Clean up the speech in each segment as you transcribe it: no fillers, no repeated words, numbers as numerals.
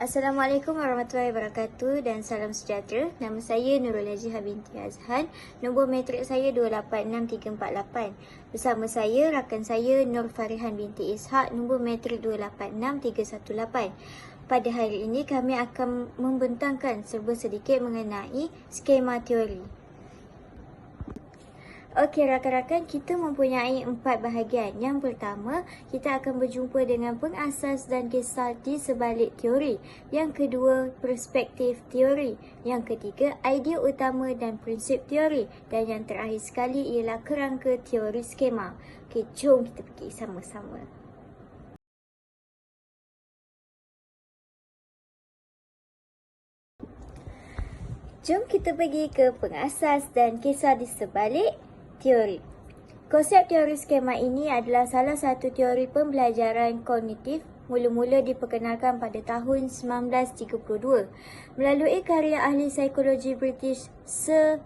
Assalamualaikum warahmatullahi wabarakatuh dan salam sejahtera. Nama saya Nurul Hajiha binti Azhan. Nombor matrik saya 286348. Bersama saya rakan saya Nur Farihan binti Ishak. Nombor matrik 286318. Pada hari ini kami akan membentangkan serba sedikit mengenai skema teori. Okey rakan-rakan, kita mempunyai 4 bahagian. Yang pertama, kita akan berjumpa dengan pengasas dan kisah di sebalik teori. Yang kedua, perspektif teori. Yang ketiga, idea utama dan prinsip teori. Dan yang terakhir sekali ialah kerangka teori skema. Okey, jom kita pergi sama-sama. Jom kita pergi ke pengasas dan kisah di sebalik teori. Konsep teori skema ini adalah salah satu teori pembelajaran kognitif mula-mula diperkenalkan pada tahun 1932 melalui karya ahli psikologi British Sir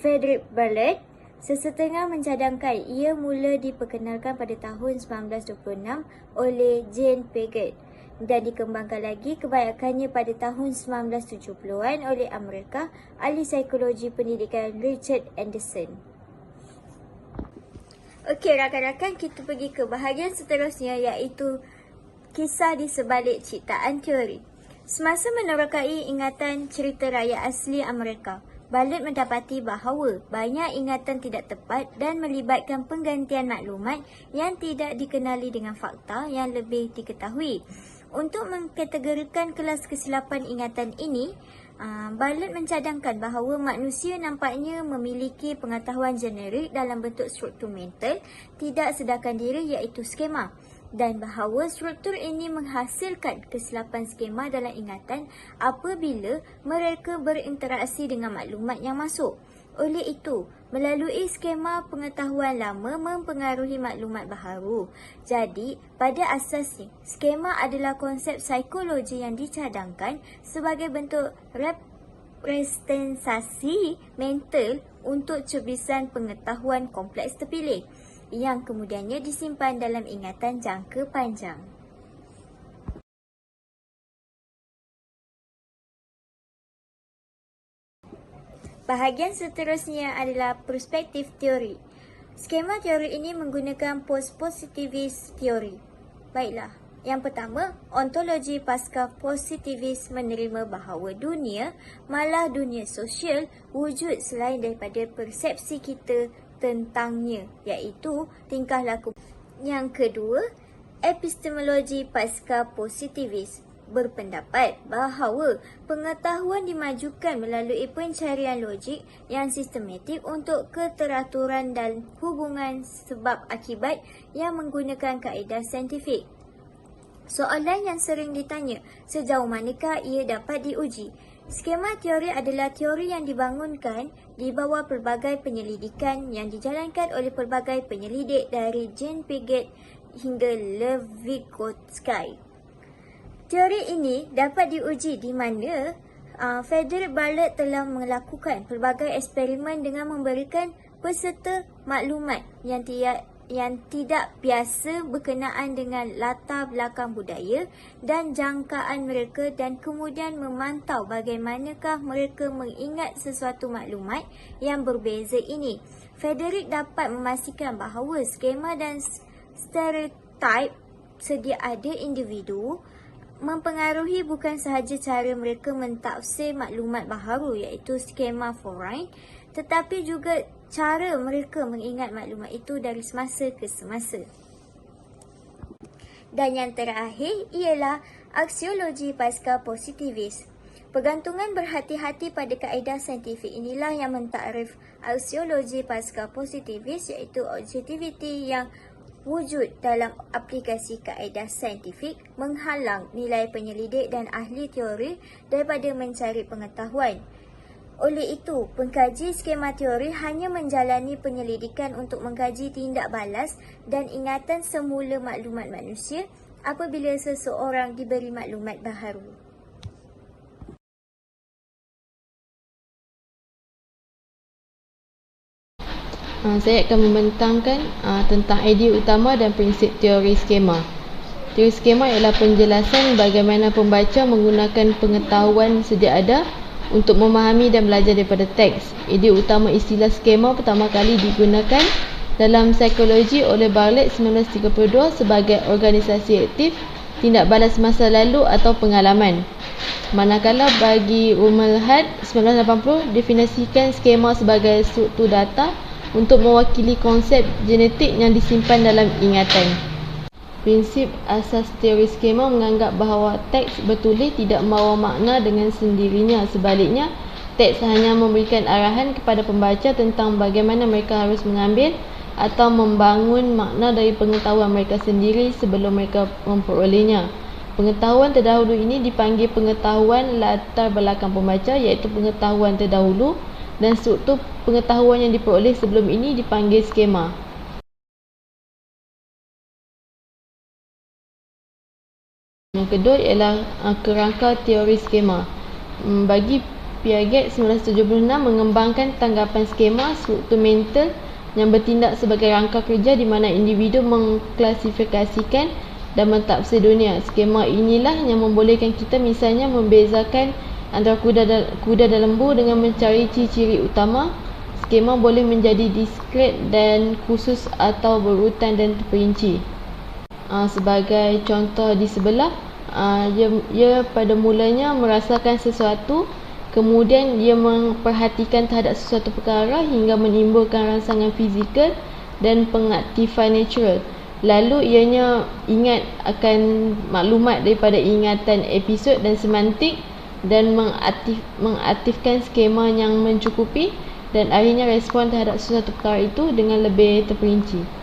Frederick Berlet. Sesetengah mencadangkan ia mula diperkenalkan pada tahun 1926 oleh Jane Piaget dan dikembangkan lagi kebanyakannya pada tahun 1970-an oleh Amerika ahli psikologi pendidikan Richard Anderson. Okey rakan-rakan, kita pergi ke bahagian seterusnya iaitu kisah di sebalik ciptaan teori. Semasa menerokai ingatan cerita rakyat asli Amerika, Berlet mendapati bahawa banyak ingatan tidak tepat dan melibatkan penggantian maklumat yang tidak dikenali dengan fakta yang lebih diketahui. Untuk mengkategorikan kelas kesilapan ingatan ini, Berlet mencadangkan bahawa manusia nampaknya memiliki pengetahuan generik dalam bentuk struktur mental tidak sedarkan diri iaitu skema, dan bahawa struktur ini menghasilkan kesilapan skema dalam ingatan apabila mereka berinteraksi dengan maklumat yang masuk. Oleh itu, melalui skema pengetahuan lama mempengaruhi maklumat baharu. Jadi, pada asasnya, skema adalah konsep psikologi yang dicadangkan sebagai bentuk representasi mental untuk cebisan pengetahuan kompleks terpilih yang kemudiannya disimpan dalam ingatan jangka panjang. Bahagian seterusnya adalah perspektif teori. Skema teori ini menggunakan post-positivist teori. Baiklah, yang pertama, ontologi pasca positivis menerima bahawa dunia, malah dunia sosial, wujud selain daripada persepsi kita tentangnya, iaitu tingkah laku. Yang kedua, epistemologi pasca positivis berpendapat bahawa pengetahuan dimajukan melalui pencarian logik yang sistematik untuk keteraturan dan hubungan sebab akibat yang menggunakan kaedah saintifik. Soalan yang sering ditanya, sejauh manakah ia dapat diuji? Skema teori adalah teori yang dibangunkan di bawah pelbagai penyelidikan yang dijalankan oleh pelbagai penyelidik dari Jane Piaget hingga Lev Vygotsky. Teori ini dapat diuji di mana Frederick Berlet telah melakukan pelbagai eksperimen dengan memberikan peserta maklumat yang tidak biasa berkenaan dengan latar belakang budaya dan jangkaan mereka dan kemudian memantau bagaimanakah mereka mengingat sesuatu maklumat yang berbeza ini. Frederick dapat memastikan bahawa skema dan stereotip sedia ada individu mempengaruhi bukan sahaja cara mereka mentafsir maklumat baharu iaitu skema foreign, tetapi juga cara mereka mengingat maklumat itu dari semasa ke semasa. Dan yang terakhir ialah aksiologi pasca positivis. Pergantungan berhati-hati pada kaedah saintifik inilah yang mentakrif aksiologi pasca positivis iaitu objektiviti yang wujud dalam aplikasi kaedah saintifik menghalang nilai penyelidik dan ahli teori daripada mencari pengetahuan. Oleh itu, pengkaji skema teori hanya menjalani penyelidikan untuk mengkaji tindak balas dan ingatan semula maklumat manusia apabila seseorang diberi maklumat baharu. Saya akan membentangkan tentang idea utama dan prinsip teori skema. Teori skema ialah penjelasan bagaimana pembaca menggunakan pengetahuan sedia ada untuk memahami dan belajar daripada teks. Idea utama istilah skema pertama kali digunakan dalam psikologi oleh Bartlett 1932 sebagai organisasi aktif tindak balas masa lalu atau pengalaman. Manakala bagi Rumelhart 1980 definisikan skema sebagai struktur data untuk mewakili konsep genetik yang disimpan dalam ingatan. Prinsip asas teori skema menganggap bahawa teks bertulis tidak membawa makna dengan sendirinya. Sebaliknya, teks hanya memberikan arahan kepada pembaca tentang bagaimana mereka harus mengambil atau membangun makna dari pengetahuan mereka sendiri sebelum mereka memperolehnya. Pengetahuan terdahulu ini dipanggil pengetahuan latar belakang pembaca, iaitu pengetahuan terdahulu, dan struktur pengetahuan yang diperoleh sebelum ini dipanggil skema. Yang kedua ialah kerangka teori skema. Bagi Piaget 1976 mengembangkan tanggapan skema struktur mental yang bertindak sebagai rangka kerja di mana individu mengklasifikasikan dan mentafsir dunia. Skema inilah yang membolehkan kita misalnya membezakan antara kuda dan lembu dengan mencari ciri-ciri utama. Skema boleh menjadi diskret dan khusus atau berurutan dan terperinci. Sebagai contoh di sebelah, ia pada mulanya merasakan sesuatu, kemudian ia memperhatikan terhadap sesuatu perkara hingga menimbulkan rangsangan fizikal dan pengaktifan natural. Lalu ianya ingat akan maklumat daripada ingatan episod dan semantik dan mengaktifkan skema yang mencukupi, dan akhirnya respon terhadap sesuatu perkara itu dengan lebih terperinci.